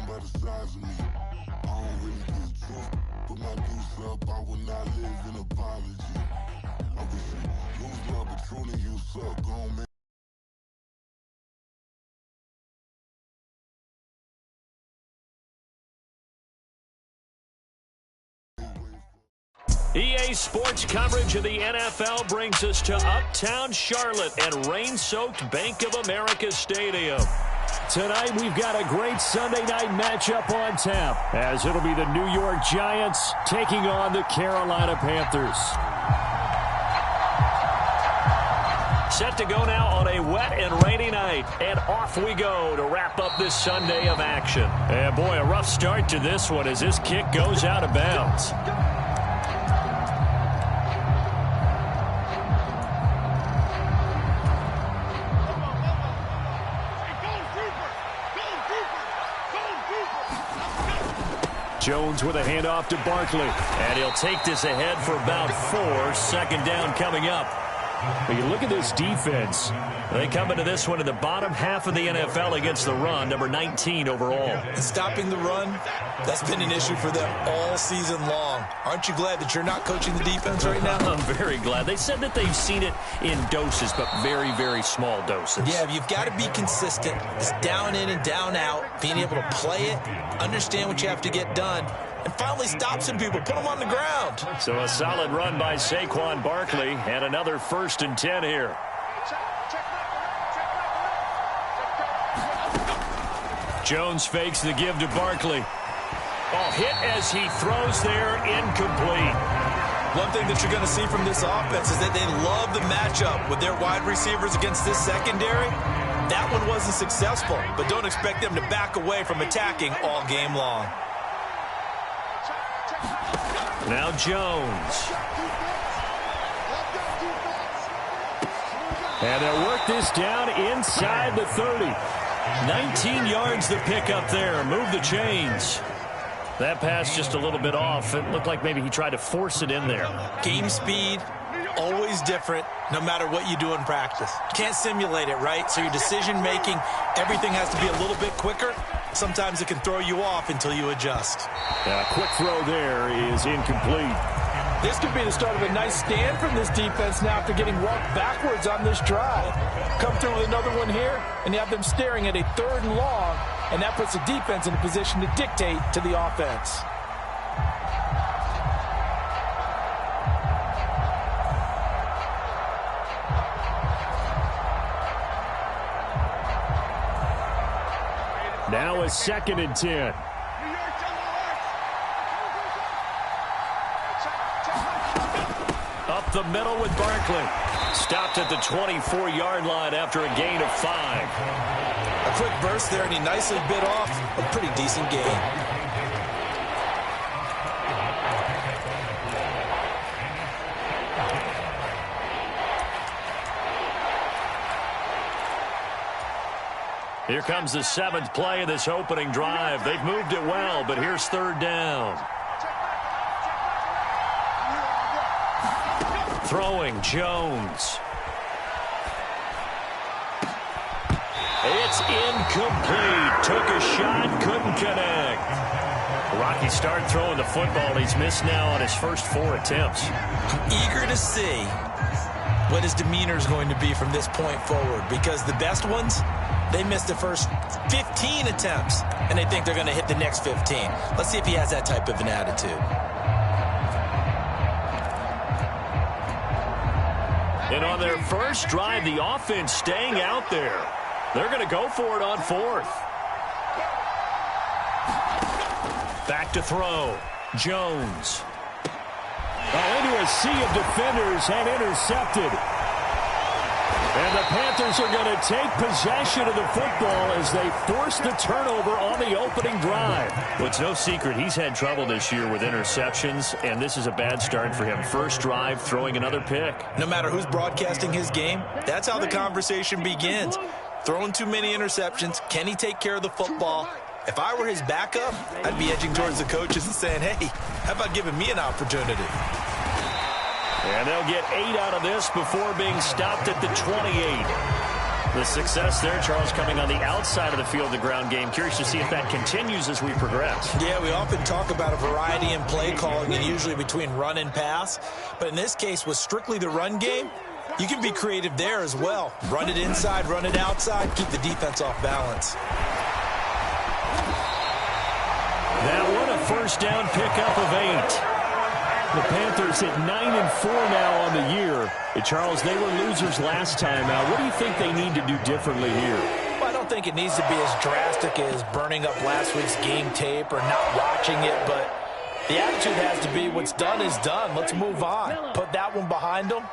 judging by the size of me. I don't really give two. Put my deuce up, I will not live in apology. I wish you lose love, but truly you suck. Go on, man. EA Sports coverage of the NFL brings us to Uptown Charlotte and rain-soaked Bank of America Stadium. Tonight, we've got a great Sunday night matchup on tap, as it'll be the New York Giants taking on the Carolina Panthers. Set to go now on a wet and rainy night, and off we go to wrap up this Sunday of action. And boy, a rough start to this one as this kick goes out of bounds. Jones with a handoff to Barkley, and he'll take this ahead for about 4. Second down coming up. But you look at this defense. They come into this one in the bottom half of the NFL against the run, number 19 overall. And stopping the run, that's been an issue for them all season long. Aren't you glad that you're not coaching the defense right now? I'm very glad. They said that they've seen it in doses, but very, very small doses. Yeah, you've got to be consistent. It's down in and down out, being able to play it, understand what you have to get done, and finally stop some people, put them on the ground. So a solid run by Saquon Barkley, and another 1st and 10 here. Jones fakes the give to Barkley. Oh, hit as he throws there, incomplete. One thing that you're going to see from this offense is that they love the matchup with their wide receivers against this secondary. That one wasn't successful, but don't expect them to back away from attacking all game long. Now Jones. And they'll work this down inside the 30. 19 yards to pick up there. Move the chains. That pass just a little bit off. It looked like maybe he tried to force it in there. Game speed, always different, no matter what you do in practice. You can't simulate it, right? So your decision-making, everything has to be a little bit quicker. Sometimes it can throw you off until you adjust. Quick throw there is incomplete. This could be the start of a nice stand from this defense now after getting walked backwards on this drive. Come through with another one here, and you have them staring at a 3rd and long, and that puts the defense in a position to dictate to the offense. Now a 2nd and 10. Up the middle with Barkley. Stopped at the 24-yard line after a gain of 5. A quick burst there, and he nicely bit off a pretty decent gain. Here comes the 7th play of this opening drive. They've moved it well, but here's 3rd down. Throwing Jones. It's incomplete. Took a shot, couldn't connect. Rocky start throwing the football. He's missed now on his first 4 attempts. I'm eager to see what his demeanor is going to be from this point forward, because the best ones, they missed the first 15 attempts, and they think they're going to hit the next 15. Let's see if he has that type of an attitude. And on their first drive, the offense staying out there. They're going to go for it on 4th. Back to throw. Jones. Into a sea of defenders and intercepted. And the Panthers are going to take possession of the football as they force the turnover on the opening drive. Well, it's no secret he's had trouble this year with interceptions, and this is a bad start for him. First drive, throwing another pick. No matter who's broadcasting his game, that's how the conversation begins. Throwing too many interceptions. Can he take care of the football? If I were his backup, I'd be edging towards the coaches and saying, hey, how about giving me an opportunity? And they'll get 8 out of this before being stopped at the 28. The success there, Charles, coming on the outside of the field, the ground game. Curious to see if that continues as we progress. Yeah, we often talk about a variety in play calling and usually between run and pass. But in this case, with strictly the run game, you can be creative there as well. Run it inside, run it outside, keep the defense off balance. That one, a first down pickup of 8. The Panthers at 9-4 now on the year. And Charles, they were losers last time out. What do you think they need to do differently here? Well, I don't think it needs to be as drastic as burning up last week's game tape or not watching it, but the attitude has to be what's done is done. Let's move on. Put that one behind them,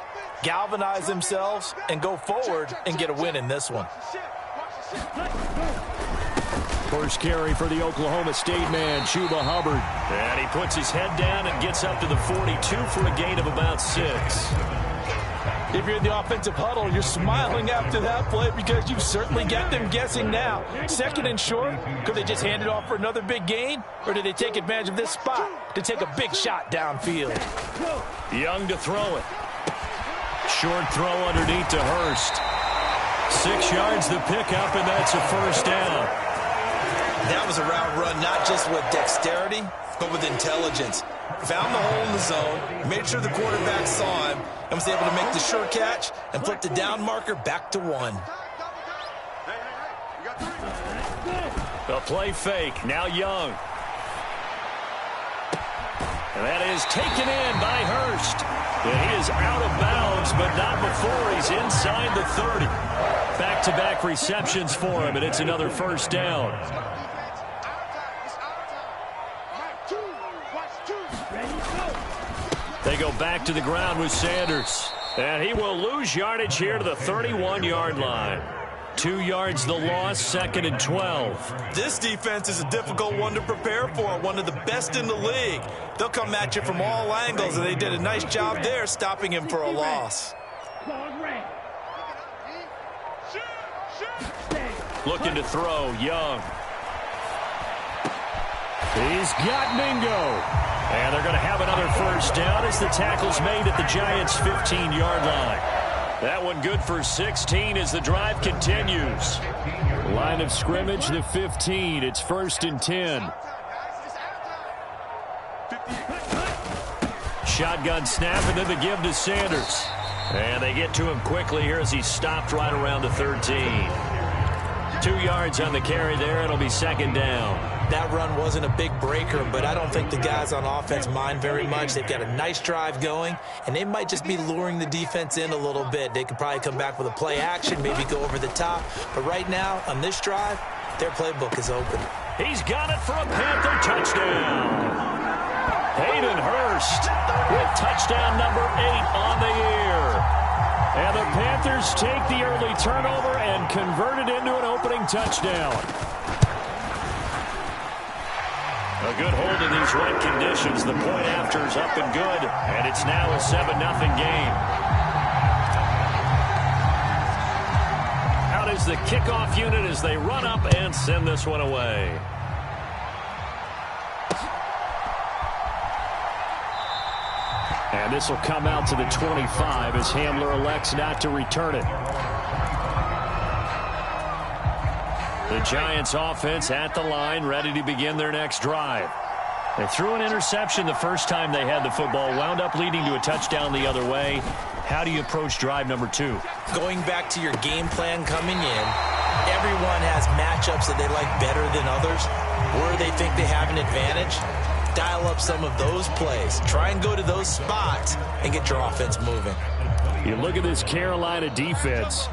galvanize themselves, and go forward and get a win in this one. First carry for the Oklahoma State man, Chuba Hubbard. And he puts his head down and gets up to the 42 for a gain of about 6. If you're in the offensive huddle, you're smiling after that play because you've certainly got them guessing now. Second and short, could they just hand it off for another big gain? Or did they take advantage of this spot to take a big shot downfield? Young to throw it. Short throw underneath to Hurst. 6 yards the pickup, and that's a first down. That was a route run, not just with dexterity, but with intelligence. Found the hole in the zone, made sure the quarterback saw him, and was able to make the sure catch and flip the down marker back to 1. The play fake, now Young. And that is taken in by Hurst. And he is out of bounds, but not before he's inside the 30. Back-to-back receptions for him, and it's another first down. They go back to the ground with Sanders. And he will lose yardage here to the 31-yard line. 2 yards the loss, 2nd and 12. This defense is a difficult one to prepare for, one of the best in the league. They'll come at you from all angles, and they did a nice job there stopping him for a loss. Looking to throw, Young. He's got Mingo. And they're going to have another first down as the tackle's made at the Giants' 15-yard line. That one good for 16 as the drive continues. Line of scrimmage, the 15. It's 1st and 10. Shotgun snap, and then the give to Sanders. And they get to him quickly here as he's stopped right around the 13. 2 yards on the carry there. It'll be 2nd down. That run wasn't a big breaker, but I don't think the guys on offense mind very much. They've got a nice drive going, and they might just be luring the defense in a little bit. They could probably come back with a play action, maybe go over the top. But right now, on this drive, their playbook is open. He's got it for a Panther touchdown. Hayden Hurst with touchdown number 8 on the year. And the Panthers take the early turnover and convert it into an opening touchdown. A good hold in these wet conditions. The point after is up and good, and it's now a 7-0 game. Out is the kickoff unit as they run up and send this one away. And this will come out to the 25 as Hamler elects not to return it. The Giants offense at the line, ready to begin their next drive. They threw an interception the first time they had the football, wound up leading to a touchdown the other way. How do you approach drive number 2? Going back to your game plan coming in, everyone has matchups that they like better than others, where they think they have an advantage. Dial up some of those plays. Try and go to those spots and get your offense moving. You look at this Carolina defense.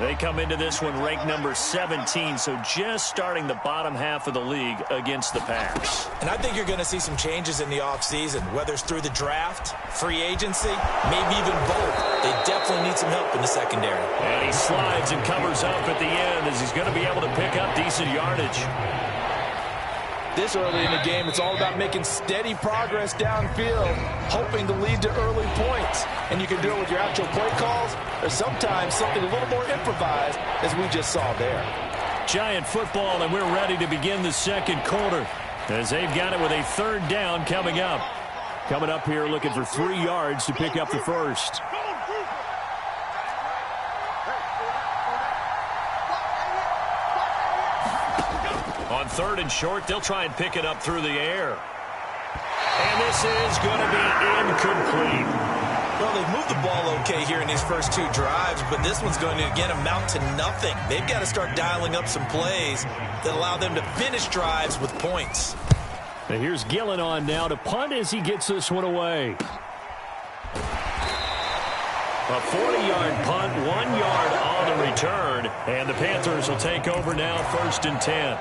They come into this one ranked number 17, so just starting the bottom half of the league against the pass. And I think you're going to see some changes in the offseason, whether it's through the draft, free agency, maybe even both. They definitely need some help in the secondary. And he slides and covers up at the end as he's going to be able to pick up decent yardage. This early in the game, it's all about making steady progress downfield, hoping to lead to early points. And you can do it with your actual play calls, or sometimes something a little more improvised, as we just saw there. Giant football, and we're ready to begin the second quarter, as they've got it with a 3rd down coming up. Coming up here looking for 3 yards to pick up the first. On 3rd and short, they'll try and pick it up through the air. And this is going to be incomplete. Well, they've moved the ball okay here in these first 2 drives, but this one's going to, again, amount to nothing. They've got to start dialing up some plays that allow them to finish drives with points. And here's Gillen on now to punt as he gets this one away. A 40-yard punt, 1 yard on the return, and the Panthers will take over now, 1st and 10.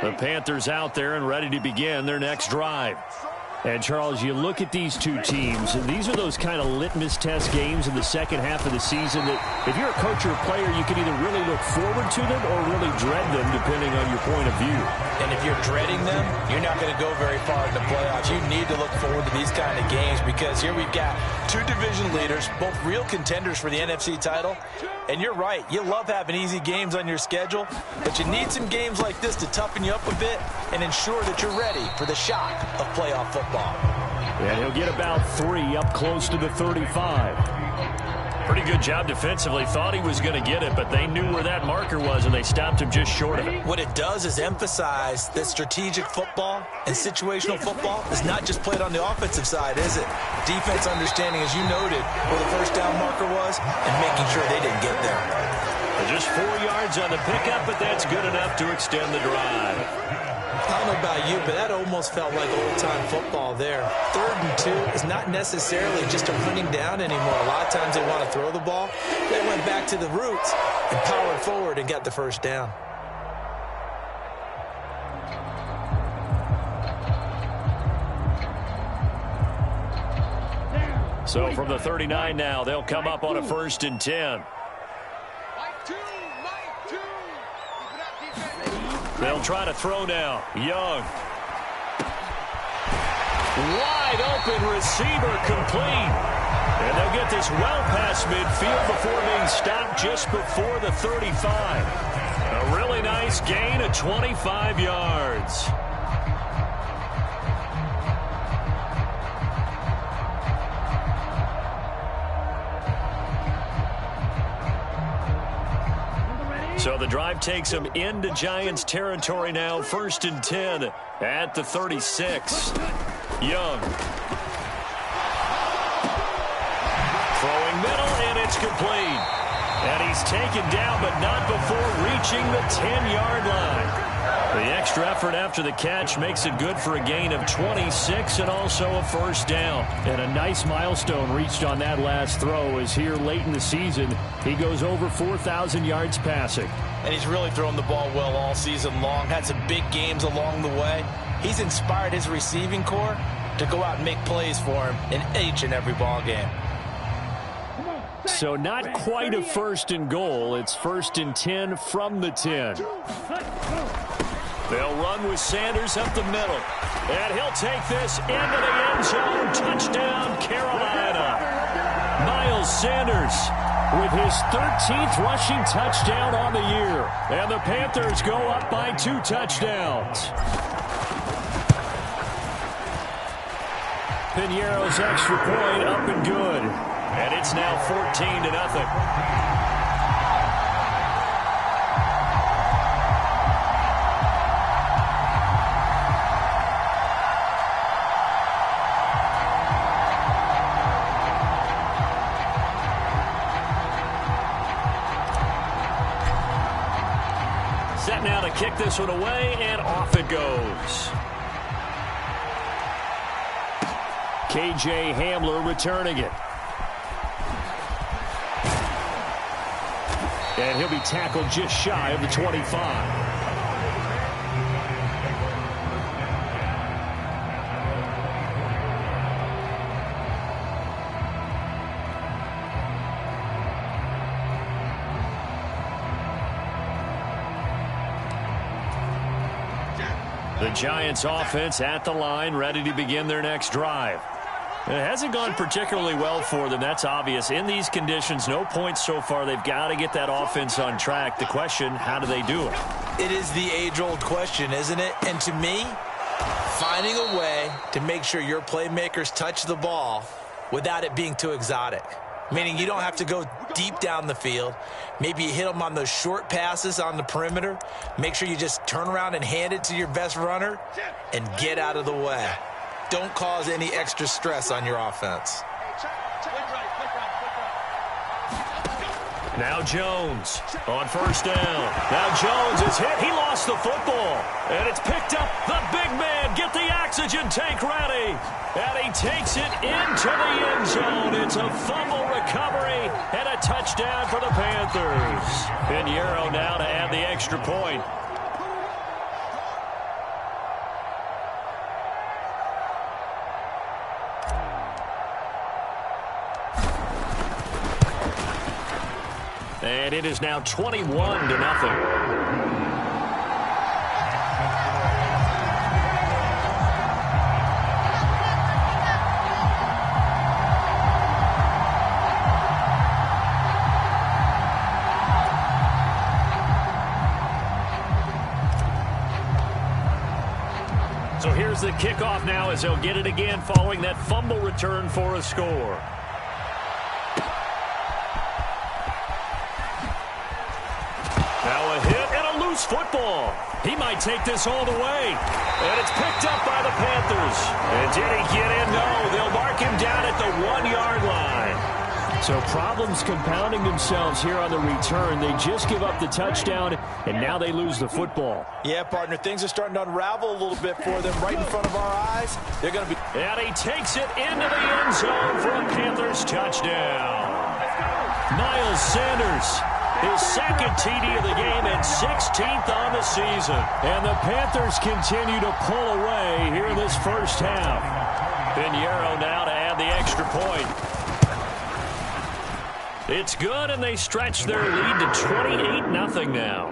The Panthers out there and ready to begin their next drive. And, Charles, you look at these two teams, and these are those kind of litmus test games in the second half of the season that if you're a coach or a player, you can either really look forward to them or really dread them, depending on your point of view. And if you're dreading them, you're not going to go very far in the playoffs. You need to look forward to these kind of games because here we've got 2 division leaders, both real contenders for the NFC title. And you're right, you love having easy games on your schedule, but you need some games like this to toughen you up a bit and ensure that you're ready for the shock of playoff football. And he'll get about 3 up close to the 35. Pretty good job defensively. Thought he was going to get it, but they knew where that marker was, and they stopped him just short of it. What it does is emphasize that strategic football and situational football is not just played on the offensive side, is it? Defense understanding, as you noted, where the first down marker was and making sure they didn't get there. Just 4 yards on the pickup, but that's good enough to extend the drive. I don't know about you, but that almost felt like old-time football there. 3rd and 2 is not necessarily just a running down anymore. A lot of times they want to throw the ball. They went back to the roots and powered forward and got the first down. So from the 39 now, they'll come up on a 1st and 10. They'll try to throw now. Young. Wide open receiver complete. And they'll get this well past midfield before being stopped just before the 35. A really nice gain of 25 yards. So the drive takes them into Giants territory now. 1st and 10 at the 36. Young. Throwing middle, and it's complete. And he's taken down, but not before reaching the 10-yard line. The extra effort after the catch makes it good for a gain of 26 and also a 1st down. And a nice milestone reached on that last throw as here late in the season, he goes over 4,000 yards passing. And he's really thrown the ball well all season long. Had some big games along the way. He's inspired his receiving corps to go out and make plays for him in each and every ball game. So not quite a 1st and goal. It's 1st and 10 from the 10. They'll run with Sanders up the middle. And he'll take this into the end zone. Touchdown, Carolina. Miles Sanders with his 13th rushing touchdown on the year. And the Panthers go up by 2 touchdowns. Piñeiro's extra point up and good. And it's now 14-0. Set now to kick this one away, and off it goes. K.J. Hamler returning it. And he'll be tackled just shy of the 25. The Giants offense at the line, ready to begin their next drive. It hasn't gone particularly well for them. That's obvious. In these conditions, no points so far. They've got to get that offense on track. The question, how do they do it? It is the age-old question, isn't it? And to me, finding a way to make sure your playmakers touch the ball without it being too exotic. Meaning you don't have to go deep down the field. Maybe you hit them on those short passes on the perimeter. Make sure you just turn around and hand it to your best runner and get out of the way. Don't cause any extra stress on your offense. Now Jones on first down. Now Jones is hit. He lost the football. And it's picked up. The big man, get the oxygen tank ready. And he takes it into the end zone. It's a fumble recovery and a touchdown for the Panthers. Pinheiro now to add the extra point. And it is now 21-0. So here's the kickoff now as they'll get it again following that fumble return for a score. Now a hit and a loose football. He might take this all the way. And it's picked up by the Panthers. And did he get in? No, they'll mark him down at the 1-yard line. So problems compounding themselves here on the return. They just give up the touchdown, and now they lose the football. Yeah, partner, things are starting to unravel a little bit for them right in front of our eyes. They're going to be... And he takes it into the end zone for a Panthers touchdown. Miles Sanders, his second TD of the game and 16th on the season. And the Panthers continue to pull away here in this first half. Pinheiro now to add the extra point. It's good, and they stretch their lead to 28-0 now.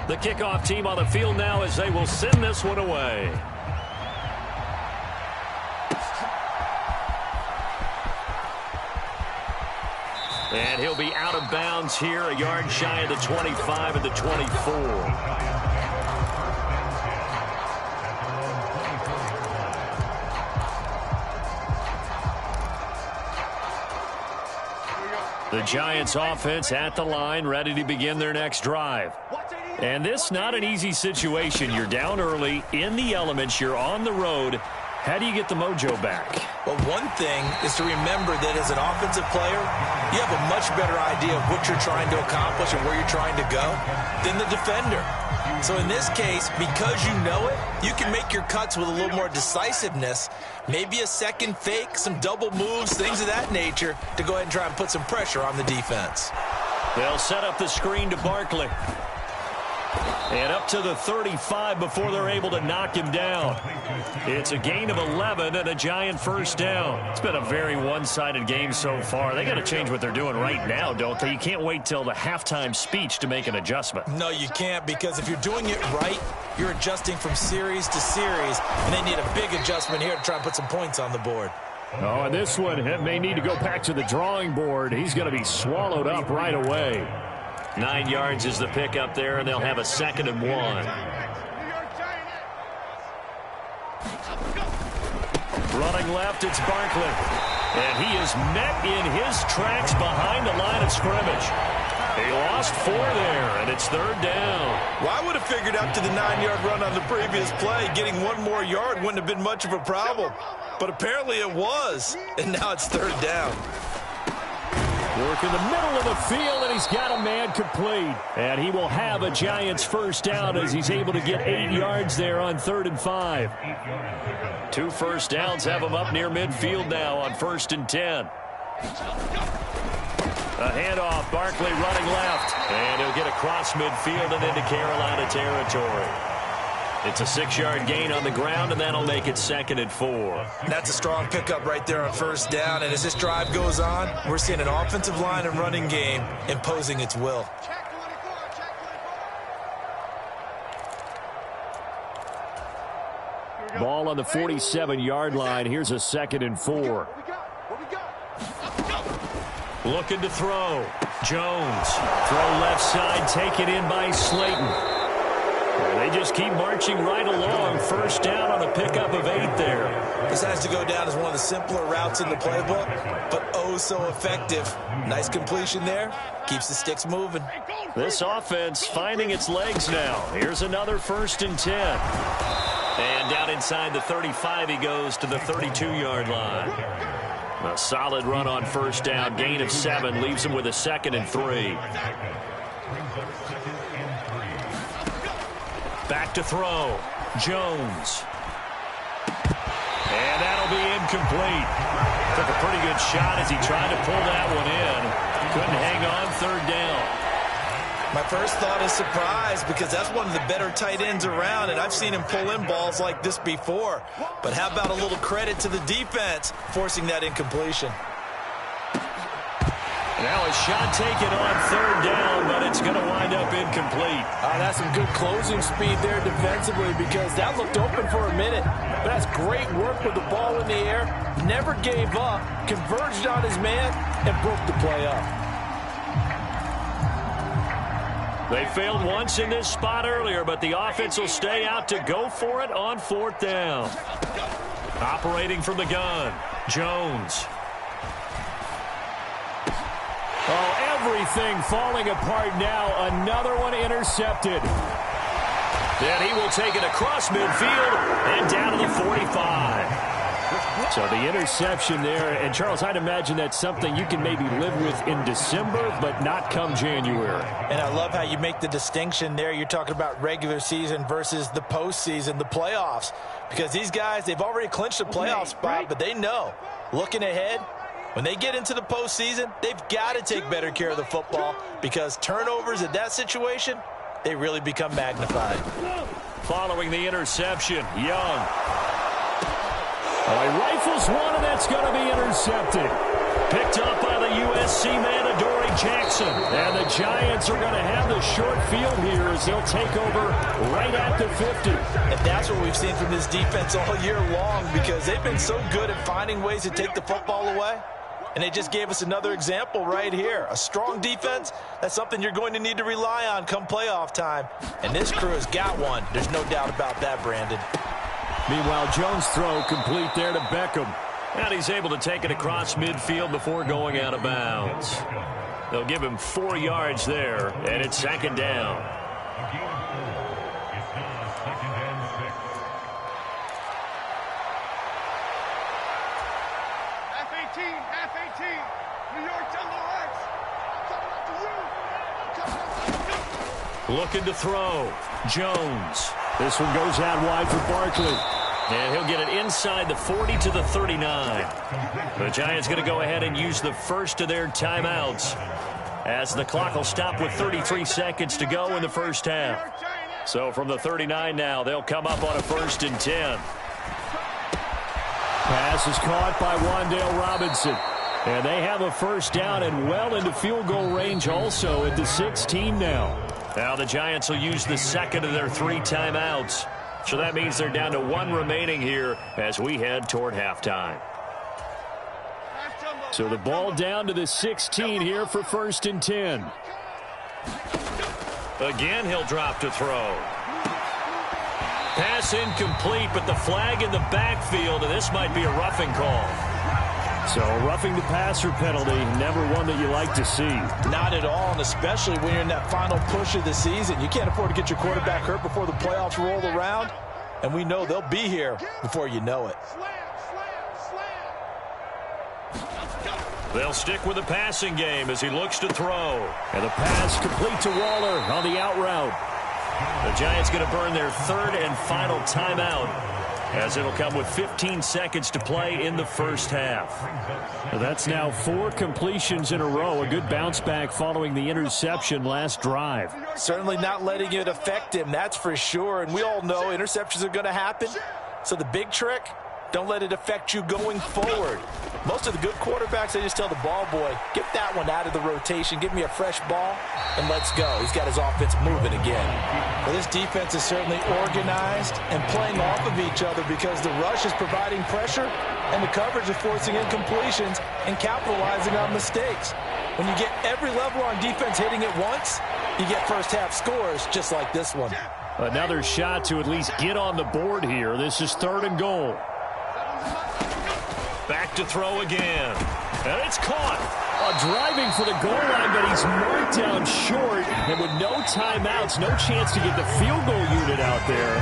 The kickoff team on the field now as they will send this one away. And he'll be out of bounds here, a yard shy of the 25 and the 24. The Giants offense at the line, ready to begin their next drive. And this not an easy situation. You're down early, in the elements, you're on the road. How do you get the mojo back? Well, one thing is to remember that as an offensive player, you have a much better idea of what you're trying to accomplish and where you're trying to go than the defender. So in this case, because you know it, you can make your cuts with a little more decisiveness, maybe a second fake, some double moves, things of that nature, to go ahead and try and put some pressure on the defense. They'll set up the screen to Barkley. And up to the 35 before they're able to knock him down. It's a gain of 11 and a Giant first down. It's been a very one-sided game so far. They got to change what they're doing right now, don't they? You can't wait till the halftime speech to make an adjustment. No, you can't, because if you're doing it right, you're adjusting from series to series, and they need a big adjustment here to try and put some points on the board. Oh, and this one may need to go back to the drawing board. He's going to be swallowed up right away. 9 yards is the pickup there, and they'll have a 2nd and 1. Running left, it's Barkley. And he is met in his tracks behind the line of scrimmage. He lost 4 there, and it's 3rd down. Well, I would have figured after the 9-yard run on the previous play, getting 1 more yard wouldn't have been much of a problem. But apparently it was, and now it's 3rd down. Work in the middle of the field, and he's got a man complete. And he will have a Giants first down as he's able to get 8 yards there on 3rd and 5. 2 first downs have him up near midfield now on 1st and 10. A handoff, Barkley running left. And he'll get across midfield and into Carolina territory. It's a 6-yard gain on the ground, and that'll make it 2nd and 4. That's a strong pickup right there on 1st down, and as this drive goes on, we're seeing an offensive line and running game imposing its will. on the 47-yard line. Here's a 2nd and 4. Looking to throw. Jones. Throw left side, taken in by Slayton. And they just keep marching right along. First down on a pickup of 8 there. This has to go down as one of the simpler routes in the playbook, but oh so effective. Nice completion there. Keeps the sticks moving. This offense finding its legs now. Here's another 1st and 10. And down inside the 35 he goes to the 32-yard line. A solid run on first down. Gain of 7 leaves him with a 2nd and 3. Back to throw. Jones. And that'll be incomplete. Took a pretty good shot as he tried to pull that one in. Couldn't hang on 3rd down. My first thought is surprise, because that's one of the better tight ends around, and I've seen him pull in balls like this before. But how about a little credit to the defense forcing that incompletion? Now a shot taken on 3rd down, but it's going to wind up incomplete. That's some good closing speed there defensively, because that looked open for a minute. But that's great work with the ball in the air. Never gave up, converged on his man, and broke the play up. They failed once in this spot earlier, but the offense will stay out to go for it on 4th down. Operating from the gun, Jones. Oh, everything falling apart now. Another one intercepted. Then he will take it across midfield and down to the 45. So the interception there, and Charles, I'd imagine that's something you can maybe live with in December, but not come January. And I love how you make the distinction there. You're talking about regular season versus the postseason, the playoffs. Because these guys, they've already clinched a playoff spot, but they know, looking ahead, when they get into the postseason, they've got to take better care of the football, because turnovers in that situation, they really become magnified. Following the interception, Young. Oh, he rifles one, and that's going to be intercepted. Picked up by the USC man, Adoree Jackson. And the Giants are going to have the short field here as they'll take over right at the 50. And that's what we've seen from this defense all year long, because they've been so good at finding ways to take the football away. And they just gave us another example right here. A strong defense, that's something you're going to need to rely on come playoff time. And this crew has got one. There's no doubt about that, Brandon. Meanwhile, Jones' throw complete there to Beckham. And he's able to take it across midfield before going out of bounds. They'll give him 4 yards there, and it's 2nd down. Looking to throw. Jones. This one goes out wide for Barkley. And he'll get it inside the 40 to the 39. The Giants going to go ahead and use the first of their timeouts, as the clock will stop with 33 seconds to go in the first half. So from the 39 now, they'll come up on a 1st and 10. Pass is caught by Wan'Dale Robinson. And they have a first down and well into field goal range also at the 16 now. Now the Giants will use the second of their 3 timeouts. So that means they're down to 1 remaining here as we head toward halftime. So the ball down to the 16 here for 1st and 10. Again, he'll drop to throw. Pass incomplete, but the flag in the backfield, and this might be a roughing call. So a roughing the passer penalty, never one that you like to see. Not at all, and especially when you're in that final push of the season. You can't afford to get your quarterback hurt before the playoffs roll around, and we know they'll be here before you know it. They'll stick with the passing game as he looks to throw. And the pass complete to Waller on the out route. The Giants going to burn their 3rd and final timeout, as it'll come with 15 seconds to play in the first half. That's now 4 completions in a row. A good bounce back following the interception last drive. Certainly not letting it affect him, that's for sure. And we all know interceptions are going to happen. So the big trick, don't let it affect you going forward. Most of the good quarterbacks, they just tell the ball boy, get that one out of the rotation, give me a fresh ball, and let's go. He's got his offense moving again. Well, this defense is certainly organized and playing off of each other because the rush is providing pressure and the coverage is forcing incompletions and capitalizing on mistakes. When you get every level on defense hitting it once, you get first-half scores just like this one. Another shot to at least get on the board here. This is 3rd and goal. Back to throw again. And it's caught. Driving for the goal line, but he's marked down short. And with no timeouts, no chance to get the field goal unit out there.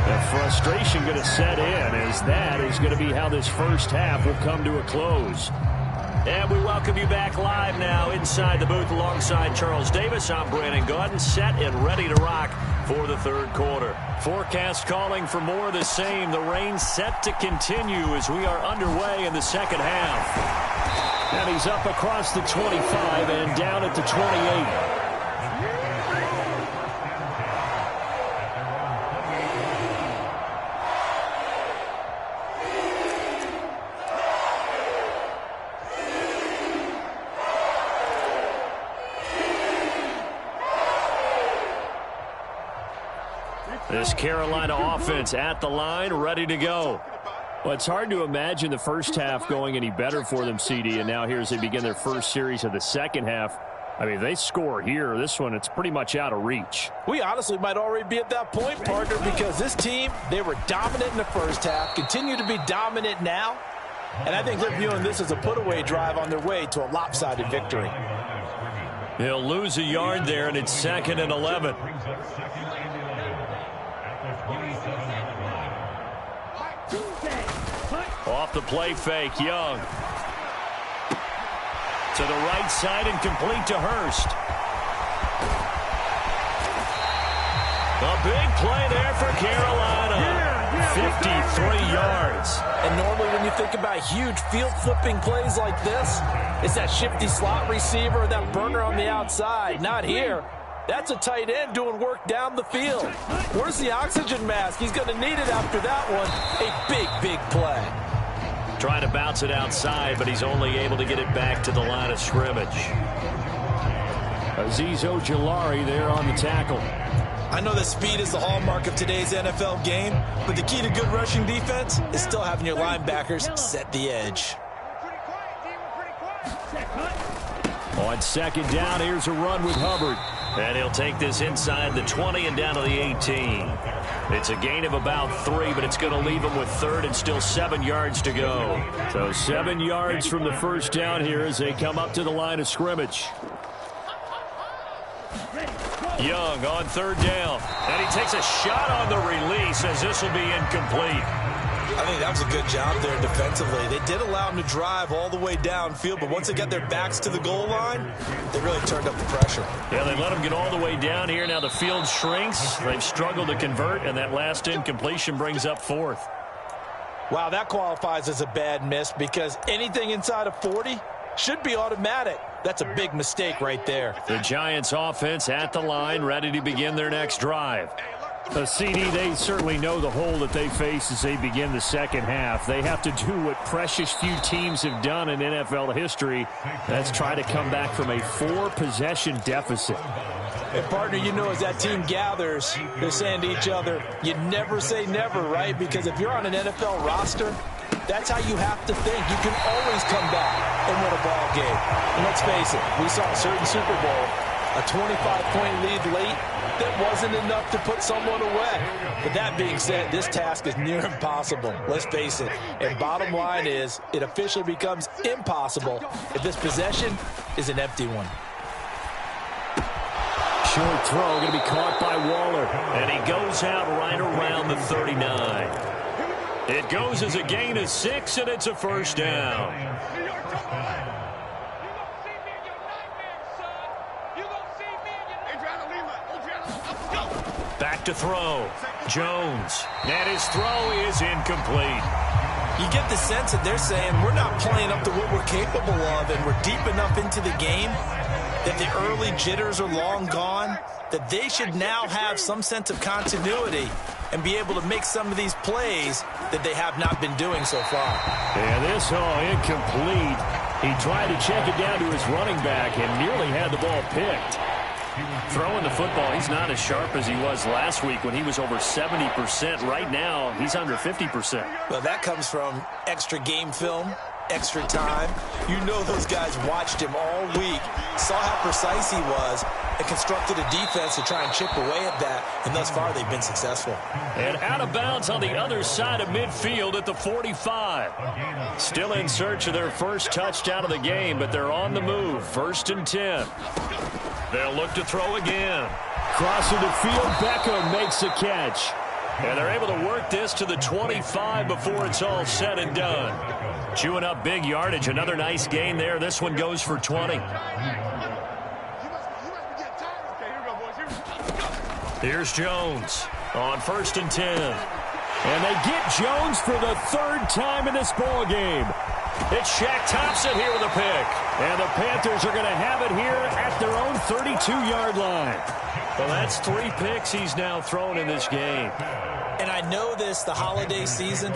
The frustration going to set in, as that is going to be how this first half will come to a close. And we welcome you back live now inside the booth alongside Charles Davis. I'm Brandon Gaudin, set and ready to rock for the 3rd quarter. Forecast calling for more of the same. The rain set to continue as we are underway in the second half. And he's up across the 25 and down at the 28. This Carolina offense at the line, ready to go. Well, it's hard to imagine the first half going any better for them, CD, and now here as they begin their first series of the second half. I mean, if they score here, this one, it's pretty much out of reach. We honestly might already be at that point, partner, because this team, they were dominant in the first half, continue to be dominant now, and I think they're viewing this as a put-away drive on their way to a lopsided victory. He'll lose a yard there, and it's 2nd and 11. Off the play fake, Young. To the right side and complete to Hurst. A big play there for Carolina. 53 yards. And normally when you think about huge field-flipping plays like this, it's that shifty slot receiver, that burner on the outside. Not here. That's a tight end doing work down the field. Where's the oxygen mask? He's going to need it after that one. A big, big play. Trying to bounce it outside, but he's only able to get it back to the line of scrimmage. Azeez Ojulari there on the tackle. I know that speed is the hallmark of today's NFL game, but the key to good rushing defense is still having your linebackers set the edge. On 2nd down, here's a run with Hubbard. And he'll take this inside the 20 and down to the 18. It's a gain of about 3, but it's going to leave him with 3rd and still 7 yards to go. So 7 yards from the first down here as they come up to the line of scrimmage. Young on 3rd down. And he takes a shot on the release as this will be incomplete. I think that was a good job there defensively. They did allow him to drive all the way downfield, but once they got their backs to the goal line, they really turned up the pressure. Yeah, they let him get all the way down here. Now the field shrinks. They've struggled to convert, and that last incompletion brings up 4th. Wow, that qualifies as a bad miss because anything inside of 40 should be automatic. That's a big mistake right there. The Giants offense at the line, ready to begin their next drive. CD, they certainly know the hole that they face as they begin the second half. They have to do what precious few teams have done in NFL history. That's try to come back from a 4-possession deficit. And partner, you know, as that team gathers, they're saying to each other, you never say never, right? Because if you're on an NFL roster, that's how you have to think. You can always come back and win a ball game. And let's face it, we saw a certain Super Bowl, a 25-point lead late, that wasn't enough to put someone away. But that being said, this task is near impossible. Let's face it. And bottom line is, it officially becomes impossible if this possession is an empty one. Short throw going to be caught by Waller. And he goes out right around the 39. It goes as a gain of 6, and it's a first down. Back to throw. Jones. And his throw is incomplete. You get the sense that they're saying we're not playing up to what we're capable of, and we're deep enough into the game that the early jitters are long gone, that they should now have some sense of continuity and be able to make some of these plays that they have not been doing so far. And this, incomplete. He tried to check it down to his running back and nearly had the ball picked. Throwing the football, he's not as sharp as he was last week when he was over 70%. Right now, he's under 50%. Well, that comes from extra game film, extra time. You know those guys watched him all week, saw how precise he was, and constructed a defense to try and chip away at that, and thus far they've been successful. And out of bounds on the other side of midfield at the 45. Still in search of their first touchdown of the game, but they're on the move. 1st and 10. They'll look to throw again. Crossing the field, Beckham makes the catch. And they're able to work this to the 25 before it's all said and done. Chewing up big yardage. Another nice gain there. This one goes for 20. Here's Jones on 1st and 10. And they get Jones for the 3rd time in this ball game. It's Shaq Thompson here with a pick. And the Panthers are going to have it here at their own 32-yard line. Well, that's 3 picks he's now thrown in this game. And I know this, the holiday season,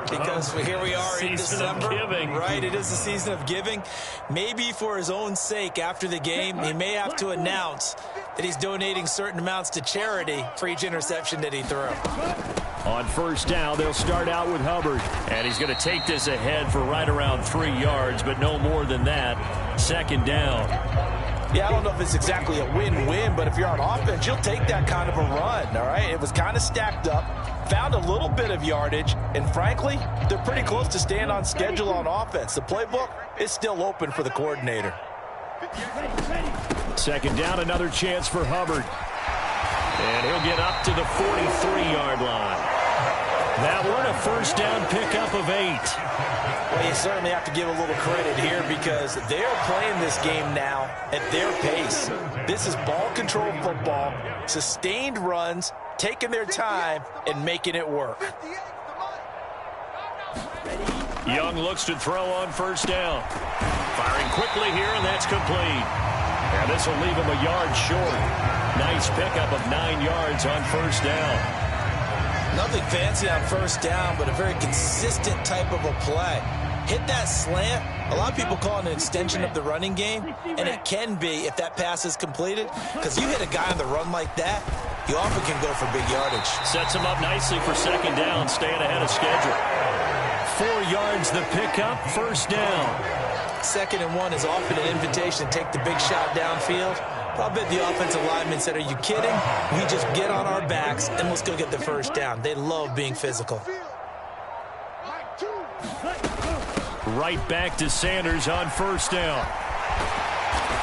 because here we are in December. Right, it is the season of giving. Maybe for his own sake, after the game, he may have to announce that he's donating certain amounts to charity for each interception that he threw. On 1st down, they'll start out with Hubbard. And he's going to take this ahead for right around 3 yards, but no more than that. 2nd down. Yeah, I don't know if it's exactly a win-win, but if you're on offense, you'll take that kind of a run, all right? It was kind of stacked up, found a little bit of yardage, and frankly, they're pretty close to staying on schedule on offense. The playbook is still open for the coordinator. 2nd down, another chance for Hubbard. And he'll get up to the 43-yard line. That one, a 1st down pickup of 8. Well, you certainly have to give a little credit here because they're playing this game now at their pace. This is ball control football, sustained runs, taking their time, and making it work. Young looks to throw on 1st down. Firing quickly here, and that's complete. And this will leave him a yard short. Nice pickup of 9 yards on 1st down. Nothing fancy on 1st down, but a very consistent type of a play. Hit that slant. A lot of people call it an extension of the running game, and it can be if that pass is completed, because you hit a guy on the run like that, you often can go for big yardage. Sets him up nicely for 2nd down, staying ahead of schedule. 4 yards the pickup, 1st down. 2nd and 1 is often an invitation to take the big shot downfield. But I bet the offensive lineman said, are you kidding? We just get on our backs and let's go get the 1st down. They love being physical. Right back to Sanders on 1st down.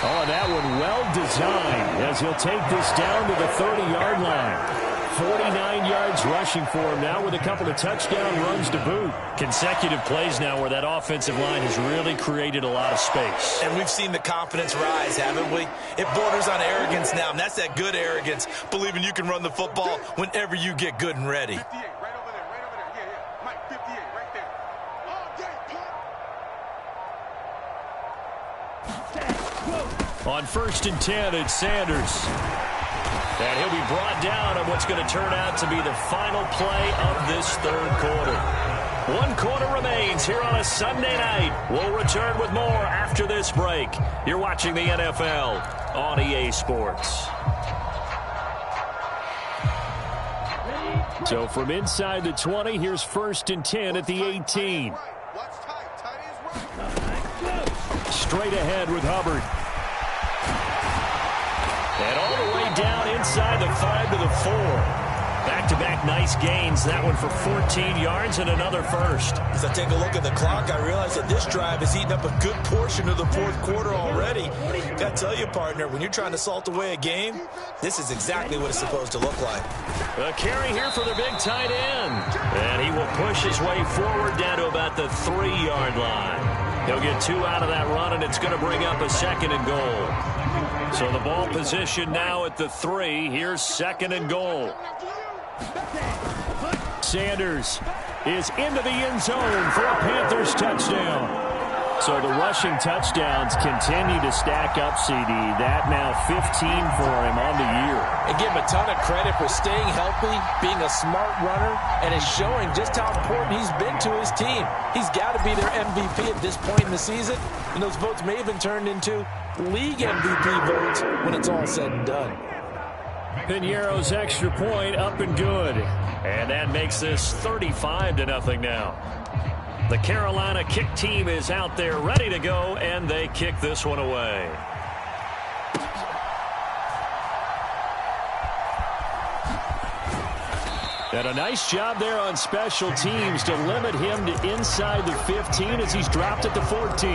Oh, that one well designed as he'll take this down to the 30-yard line. 49 yards rushing for him now with a couple of touchdown runs to boot. Consecutive plays now where that offensive line has really created a lot of space. And we've seen the confidence rise, haven't we? It borders on arrogance now, and that's that good arrogance, believing you can run the football whenever you get good and ready. On 1st and 10, it's Sanders. And he'll be brought down on what's going to turn out to be the final play of this 3rd quarter. 1 quarter remains here on a Sunday night. We'll return with more after this break. You're watching the NFL on EA Sports. So from inside the 20, here's 1st and 10 at the 18. Straight ahead with Hubbard. And all the way down inside the 5 to the 4. Back-to-back nice gains. That one for 14 yards and another 1st. As I take a look at the clock, I realize that this drive has eaten up a good portion of the 4th quarter already. Got to tell you, partner, when you're trying to salt away a game, this is exactly what it's supposed to look like. A carry here for the big tight end. And he will push his way forward down to about the 3-yard line. He'll get 2 out of that run, and it's going to bring up a 2nd and goal. So the ball position now at the 3. Here's 2nd and goal. Sanders is into the end zone for a Panthers touchdown. So the rushing touchdowns continue to stack up, CD. That now 15 for him on the year. And give him a ton of credit for staying healthy, being a smart runner, and is showing just how important he's been to his team. He's got to be their MVP at this point in the season, and those votes may have been turned into league MVP votes when it's all said and done. Piñeiro's extra point up and good. And that makes this 35-0 now. The Carolina kick team is out there ready to go, and they kick this one away. And a nice job there on special teams to limit him to inside the 15 as he's dropped at the 14.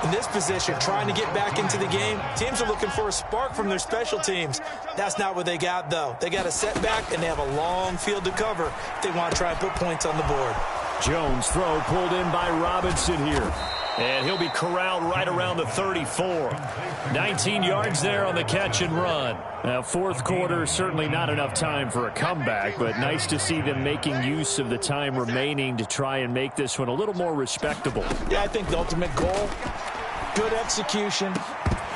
In this position, trying to get back into the game, teams are looking for a spark from their special teams. That's not what they got, though. They got a setback, and they have a long field to cover if they want to try and put points on the board. Jones' throw pulled in by Robinson here. And he'll be corralled right around the 34. 19 yards there on the catch and run. Now, fourth quarter, certainly not enough time for a comeback, but nice to see them making use of the time remaining to try and make this one a little more respectable. Yeah, I think the ultimate goal, good execution,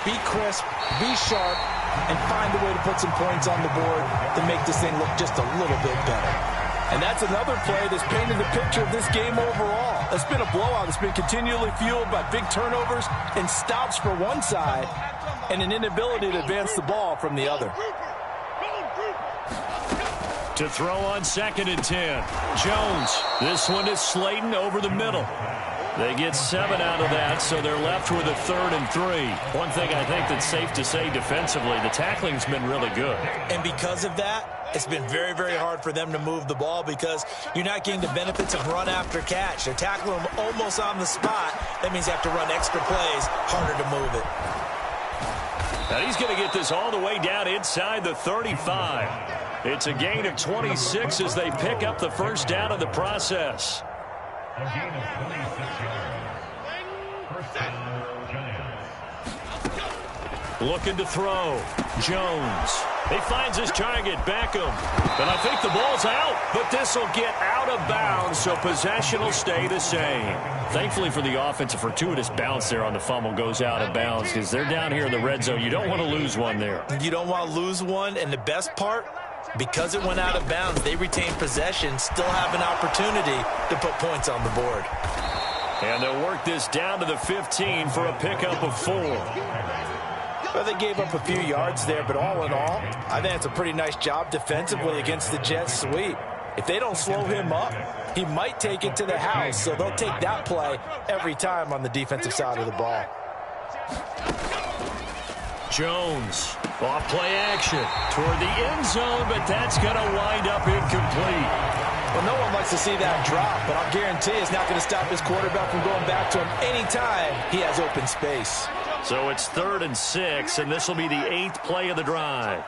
be crisp, be sharp, and find a way to put some points on the board to make this thing look just a little bit better. And that's another play that's painted the picture of this game overall. It's been a blowout. It's been continually fueled by big turnovers and stops for one side and an inability to advance the ball from the other. To throw on 2nd and 10. Jones. This one is Slayton over the middle. They get 7 out of that, so they're left with a 3rd and 3. One thing I think that's safe to say defensively, the tackling's been really good. And because of that, it's been very, very hard for them to move the ball because you're not getting the benefits of run after catch. They're tackling them almost on the spot. That means you have to run extra plays, harder to move it. Now he's going to get this all the way down inside the 35. It's a gain of 26 as they pick up the first down of the process. Looking to throw. Jones. He finds his target, Beckham. And I think the ball's out, but this will get out of bounds, so possession will stay the same. Thankfully for the offense, a fortuitous bounce there on the fumble goes out of bounds because they're down here in the red zone. You don't want to lose one there. You don't want to lose one, and the best part, because it went out of bounds, they retain possession, still have an opportunity to put points on the board. And they'll work this down to the 15 for a pickup of 4. Well, they gave up a few yards there, but all in all, I think it's a pretty nice job defensively against the Jets sweep. If they don't slow him up, he might take it to the house, so they'll take that play every time on the defensive side of the ball. Jones, off play action toward the end zone, but that's going to wind up incomplete. Well, no one likes to see that drop, but I'll guarantee it's not going to stop his quarterback from going back to him anytime he has open space. So it's 3rd and 6, and this will be the 8th play of the drive.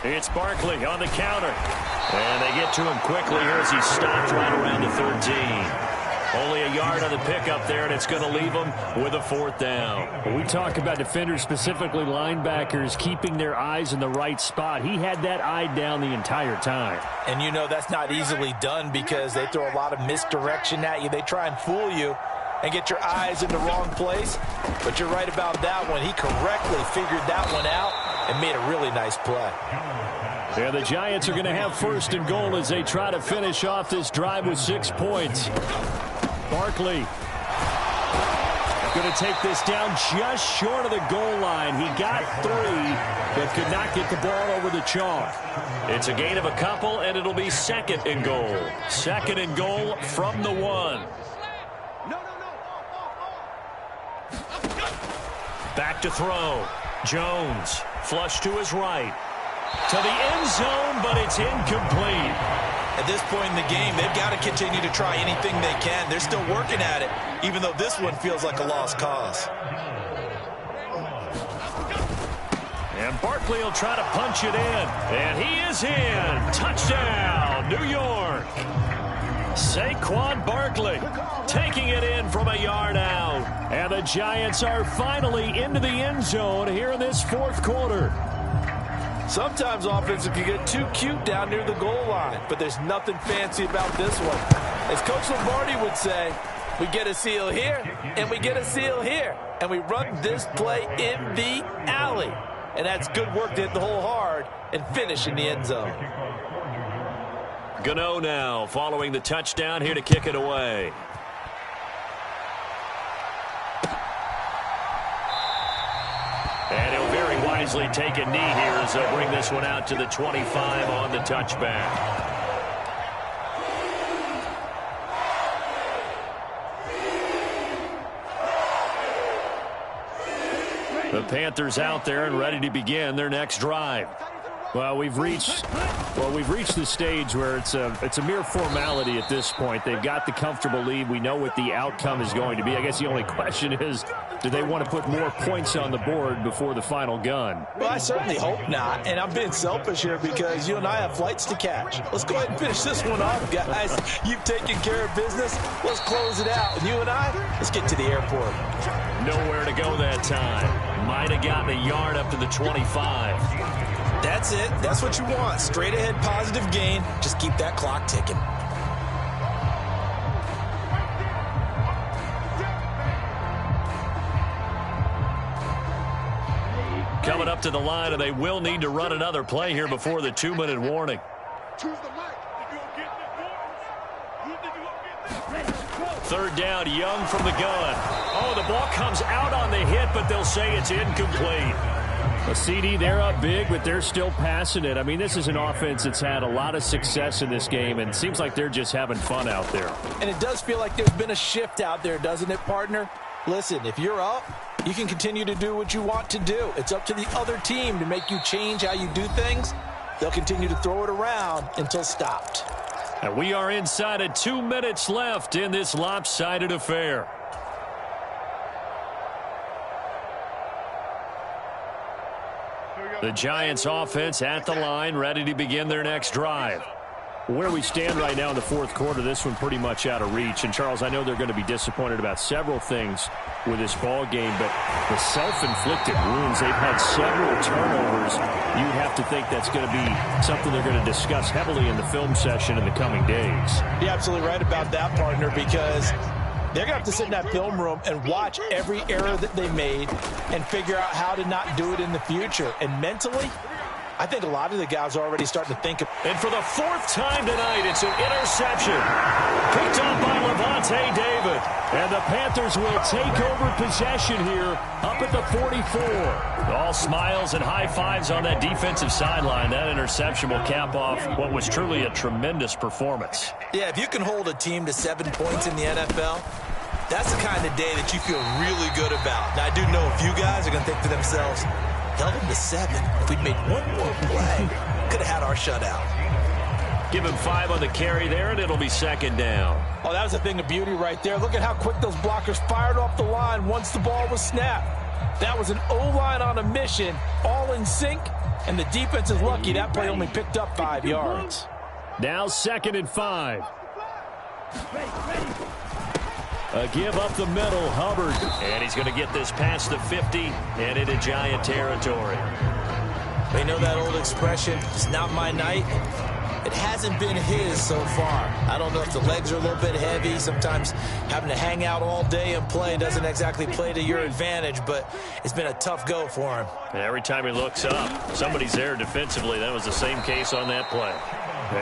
It's Barkley on the counter. And they get to him quickly here as he's stopped right around the 13. Only a yard on the pickup there, and it's going to leave them with a 4th down. When we talk about defenders, specifically linebackers, keeping their eyes in the right spot, he had that eye down the entire time. And you know that's not easily done because they throw a lot of misdirection at you. They try and fool you and get your eyes in the wrong place. But you're right about that one. He correctly figured that one out and made a really nice play. Yeah, the Giants are going to have 1st and goal as they try to finish off this drive with 6 points. Barkley going to take this down just short of the goal line. He got 3, but could not get the ball over the chalk. It's a gain of a couple, and it'll be 2nd and goal. 2nd and goal from the 1. Back to throw. Jones, flush to his right. To the end zone, but it's incomplete. At this point in the game, they've got to continue to try anything they can. They're still working at it, even though this one feels like a lost cause. And Barkley will try to punch it in. And he is in. Touchdown, New York. Saquon Barkley taking it in from a yard out. And the Giants are finally into the end zone here in this 4th quarter. Sometimes offenses can get too cute down near the goal line, but there's nothing fancy about this one. As Coach Lombardi would say, we get a seal here, and we get a seal here. And we run this play in the alley. And that's good work to hit the hole hard and finish in the end zone. Gano now following the touchdown here to kick it away. And he'll very wisely take a knee here as they'll bring this one out to the 25 on the touchback. The Panthers out there and ready to begin their next drive. Well, we've reached the stage where it's a mere formality at this point. They've got the comfortable lead. We know what the outcome is going to be. I guess the only question is, do they want to put more points on the board before the final gun? Well, I certainly hope not, and I'm being selfish here because you and I have flights to catch. Let's go ahead and finish this one off, guys. You've taken care of business. Let's close it out. And you and I, let's get to the airport. Nowhere to go that time. Might have gotten a yard up to the 25. That's it. That's what you want. Straight ahead positive gain. Just keep that clock ticking. Coming up to the line, and they will need to run another play here before the 2-minute warning. Third down, Young from the gun. Oh, the ball comes out on the hit, but they'll say it's incomplete. A CD, they're up big, but they're still passing it. I mean, this is an offense that's had a lot of success in this game, and it seems like they're just having fun out there. And it does feel like there's been a shift out there, doesn't it, partner? Listen, if you're up, you can continue to do what you want to do. It's up to the other team to make you change how you do things. They'll continue to throw it around until stopped. And we are inside of 2 minutes left in this lopsided affair. The Giants offense at the line, ready to begin their next drive. Where we stand right now in the fourth quarter, this one pretty much out of reach. And, Charles, I know they're going to be disappointed about several things with this ball game, but the self-inflicted wounds, they've had several turnovers. You'd have to think that's going to be something they're going to discuss heavily in the film session in the coming days. You're absolutely right about that, partner, because they're going to have to sit in that film room and watch every error that they made and figure out how to not do it in the future. And mentally, I think a lot of the guys are already starting to think of. And for the fourth time tonight, it's an interception. Picked up by Levante David. And the Panthers will take over possession here up at the 44. All smiles and high fives on that defensive sideline. That interception will cap off what was truly a tremendous performance. Yeah, if you can hold a team to 7 points in the NFL, that's the kind of day that you feel really good about. Now, I do know a few guys are going to think to themselves, held them to 7. If we'd made one more play, could have had our shutout. Give him 5 on the carry there, and it'll be second down. Oh, that was a thing of beauty right there. Look at how quick those blockers fired off the line once the ball was snapped. That was an O-line on a mission, all in sync, and the defense is lucky that play only picked up 5 yards. Now 2nd and 5. A give up the middle, Hubbard. And he's going to get this past the 50 and into Giant territory. We know that old expression, it's not my night. It hasn't been his so far. I don't know if the legs are a little bit heavy. Sometimes having to hang out all day and play doesn't exactly play to your advantage, but it's been a tough go for him. And every time he looks up, somebody's there defensively. That was the same case on that play.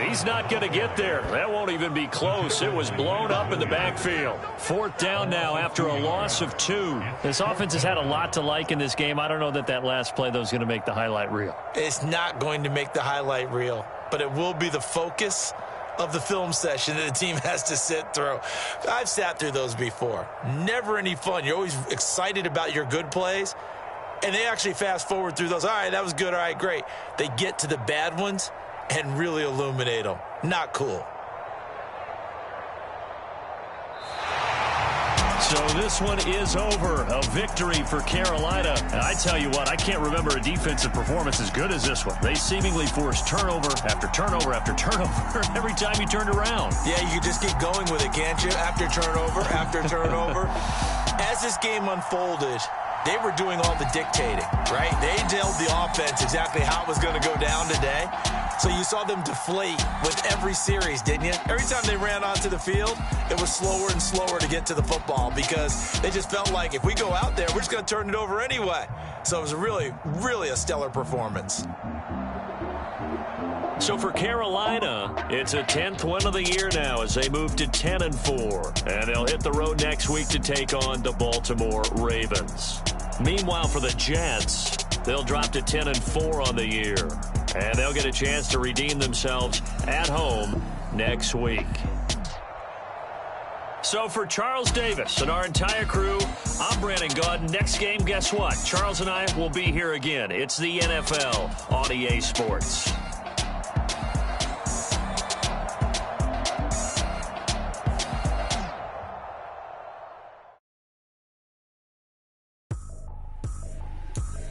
He's not going to get there. That won't even be close. It was blown up in the backfield. 4th down now after a loss of 2. This offense has had a lot to like in this game. I don't know that last play, though, is going to make the highlight reel. It's not going to make the highlight reel, but it will be the focus of the film session that the team has to sit through. I've sat through those before. Never any fun. You're always excited about your good plays, and they actually fast forward through those. All right, that was good. All right, great. They get to the bad ones and really illuminate them. Not cool. So this one is over. A victory for Carolina. And I tell you what, I can't remember a defensive performance as good as this one. They seemingly forced turnover after turnover after turnover every time you turned around. Yeah, you can just keep going with it, can't you? After turnover, after turnover. As this game unfolded, they were doing all the dictating, right? They told the offense exactly how it was going to go down today. So you saw them deflate with every series, didn't you? Every time they ran onto the field, it was slower and slower to get to the football because they just felt like if we go out there, we're just going to turn it over anyway. So it was really, really a stellar performance. So for Carolina, it's a 10th win of the year now as they move to 10-4. And they'll hit the road next week to take on the Baltimore Ravens. Meanwhile, for the Jets, they'll drop to 10-4 on the year. And they'll get a chance to redeem themselves at home next week. So for Charles Davis and our entire crew, I'm Brandon Gaudin. Next game, guess what? Charles and I will be here again. It's the NFL on EA Sports.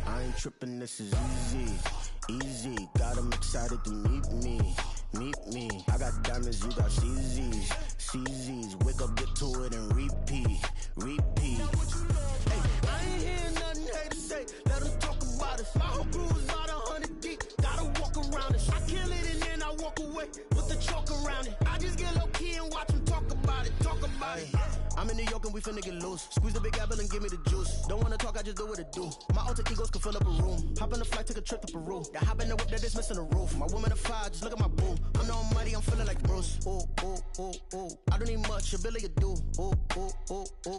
I ain't tripping, this is easy, got them excited to meet me, I got diamonds, you got CZs, wake up, get to it and repeat. Hey, I ain't hearing nothing haters say, let them talk about us, my whole crew is about 100 deep, gotta walk around it, I kill it and then I walk away with the chalk around it, I just get low key and watch them talk about it. I'm in New York and we finna get loose. Squeeze the big apple and give me the juice. Don't wanna talk, I just do what it do. My alter egos can fill up a room. Hop on a flight, take a trip to Peru. That hop in the whip that is missing the roof. My woman a fire, just look at my boo. I'm the almighty, I'm feeling like Bruce. Ooh, ooh, ooh, ooh. I don't need much, ability to do. Ooh, ooh, ooh, ooh.